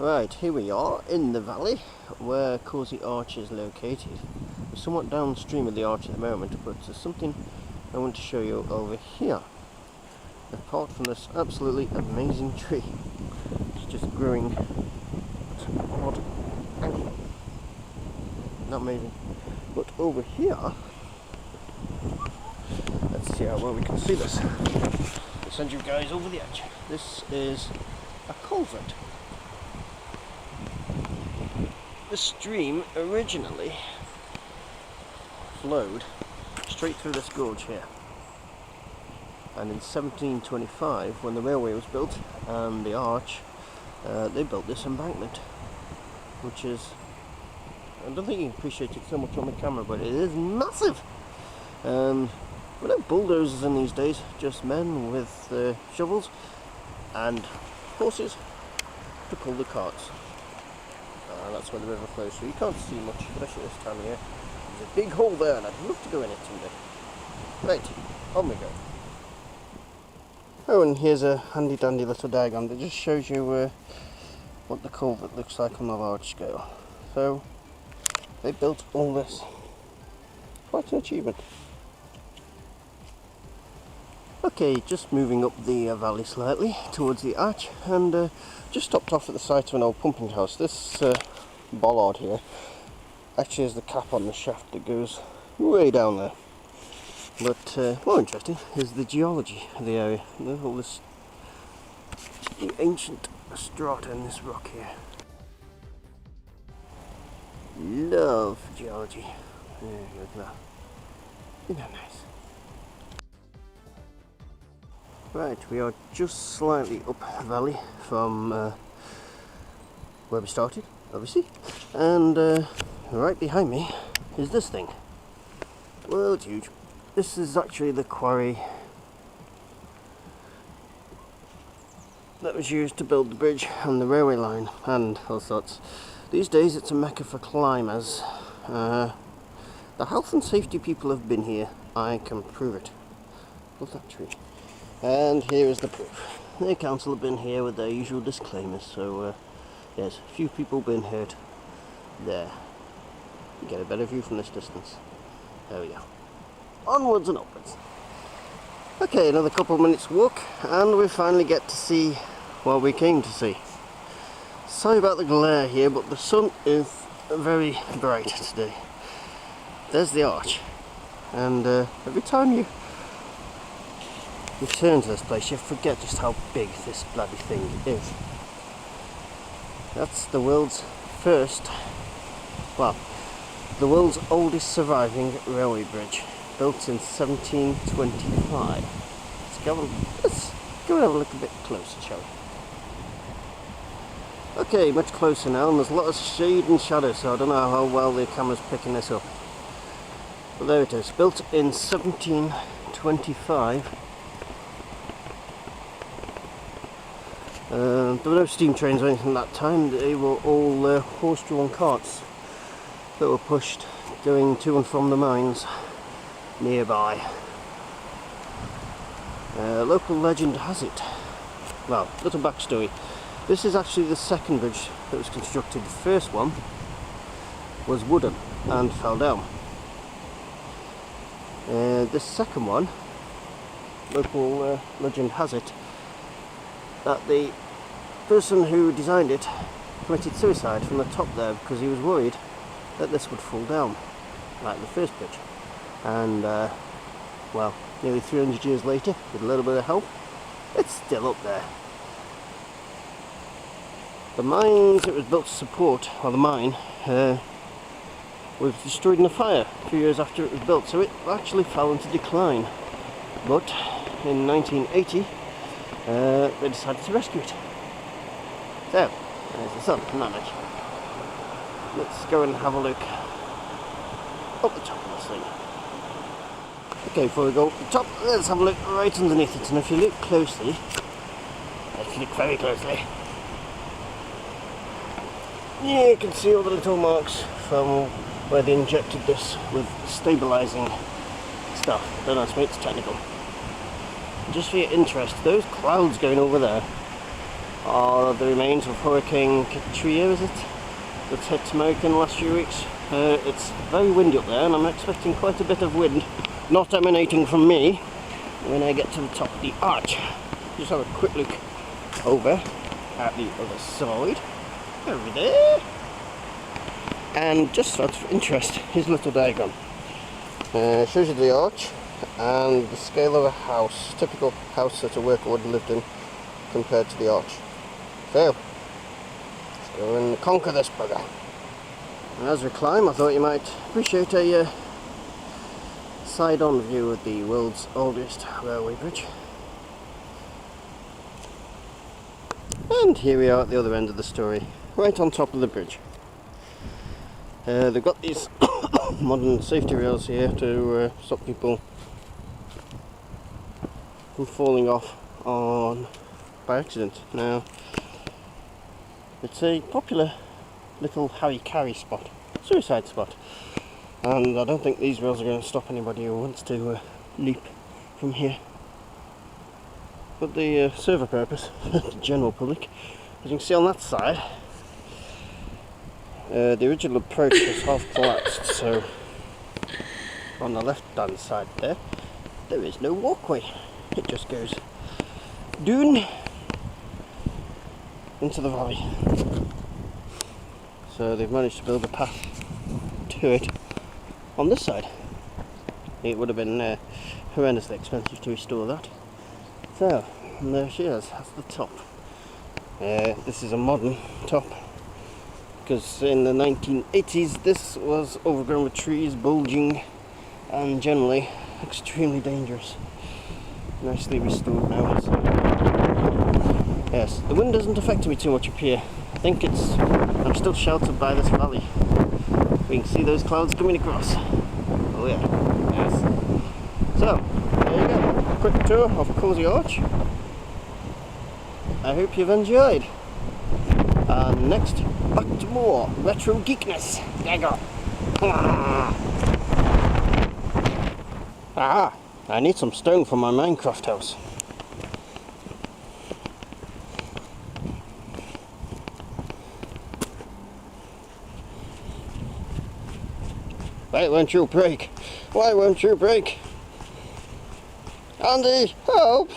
Right, here we are in the valley where Causey Arch is located. We're somewhat downstream of the arch at the moment, but there's something I want to show you over here. Apart from this absolutely amazing tree, it's just growing at an odd angle. Not amazing. But over here, let's see how well we can see this. I'll send you guys over the edge. This is a culvert. The stream originally flowed straight through this gorge here, and in 1725, when the railway was built and the arch, they built this embankment, which is, I don't think you can appreciate it so much on the camera, but it is massive. Without bulldozers in these days, just men with shovels and horses to pull the carts. That's where the river flows through. You can't see much, especially this time of year. There's a big hole there, and I'd love to go in it someday. Right, on we go. Oh, and here's a handy dandy little diagram that just shows you what the culvert looks like on a large scale. So, they built all this. Quite an achievement. Okay, just moving up the valley slightly towards the arch, and just stopped off at the site of an old pumping house. This bollard here actually has the cap on the shaft that goes way down there. But more interesting is the geology of the area. There's all this ancient strata in this rock here. Love geology. Yeah, look at that. Isn't that nice? Right, we are just slightly up the valley from where we started, obviously, and right behind me is this thing. Well, it's huge. This is actually the quarry that was used to build the bridge and the railway line and all sorts. These days it's a mecca for climbers. The health and safety people have been here. I can prove it. Look at that tree. And here is the proof. The council have been here with their usual disclaimers, so yes, a few people been hurt there. You get a better view from this distance. There we go. Onwards and upwards. Okay, another couple of minutes walk, and we finally get to see what we came to see. Sorry about the glare here, but the sun is very bright today. There's the arch, and every time you return to this place, you forget just how big this bloody thing is. That's the world's first, well, the world's oldest surviving railway bridge, built in 1725. Let's go and have a look a bit closer, shall we? Okay, much closer now, and there's a lot of shade and shadow, so I don't know how well the camera's picking this up. But there it is, built in 1725. There were no steam trains or anything at that time. They were all horse-drawn carts that were pushed going to and from the mines nearby. Local legend has it, well, little backstory. This is actually the second bridge that was constructed. The first one was wooden and fell down. This second one, local legend has it that the person who designed it committed suicide from the top there because he was worried that this would fall down like the first bridge. And well, nearly 300 years later, with a little bit of help, it's still up there. The mines it was built to support, or the mine, was destroyed in a fire a few years after it was built, so it actually fell into decline. But in 1980, they decided to rescue it. So, there's the sun, magic. Let's go and have a look up the top of this thing. Okay, before we go up the top, let's have a look right underneath it, and if you look closely, let's look very closely, yeah, you can see all the little marks from where they injected this with stabilising stuff. Don't ask me, it's technical. Just for your interest, those clouds going over there are the remains of Hurricane Katrina, is it? That's hit America in the last few weeks. It's very windy up there, and I'm expecting quite a bit of wind, not emanating from me, when I get to the top of the arch. Just have a quick look over at the other side. Over there. And just out of interest, here's a little diagram. Shows you the arch and the scale of a house, typical house that a worker would have lived in compared to the arch. So, let's go and conquer this bugger. And as we climb, I thought you might appreciate a side-on view of the world's oldest railway bridge. And here we are at the other end of the story, right on top of the bridge. They've got these modern safety rails here to stop people from falling off on by accident. Now, it's a popular little harry-carry spot, suicide spot, and I don't think these rails are going to stop anybody who wants to leap from here. But they serve a purpose for the general public. As you can see on that side, the original approach has half collapsed, so on the left hand side there is no walkway. It just goes down into the valley. So they've managed to build a path to it on this side. It would have been horrendously expensive to restore that. So, and there she is, that's the top. This is a modern top, because in the 1980s this was overgrown with trees, bulging, and generally extremely dangerous. Nicely restored now. So, yes, the wind doesn't affect me too much up here. I think I'm still sheltered by this valley. We can see those clouds coming across. Oh yeah, yes. So, there you go. Quick tour of Causey Arch. I hope you've enjoyed. And next, back to more retro geekness. There you go. Ah, I need some stone for my Minecraft house. Why won't you break? Why won't you break? Andy, help!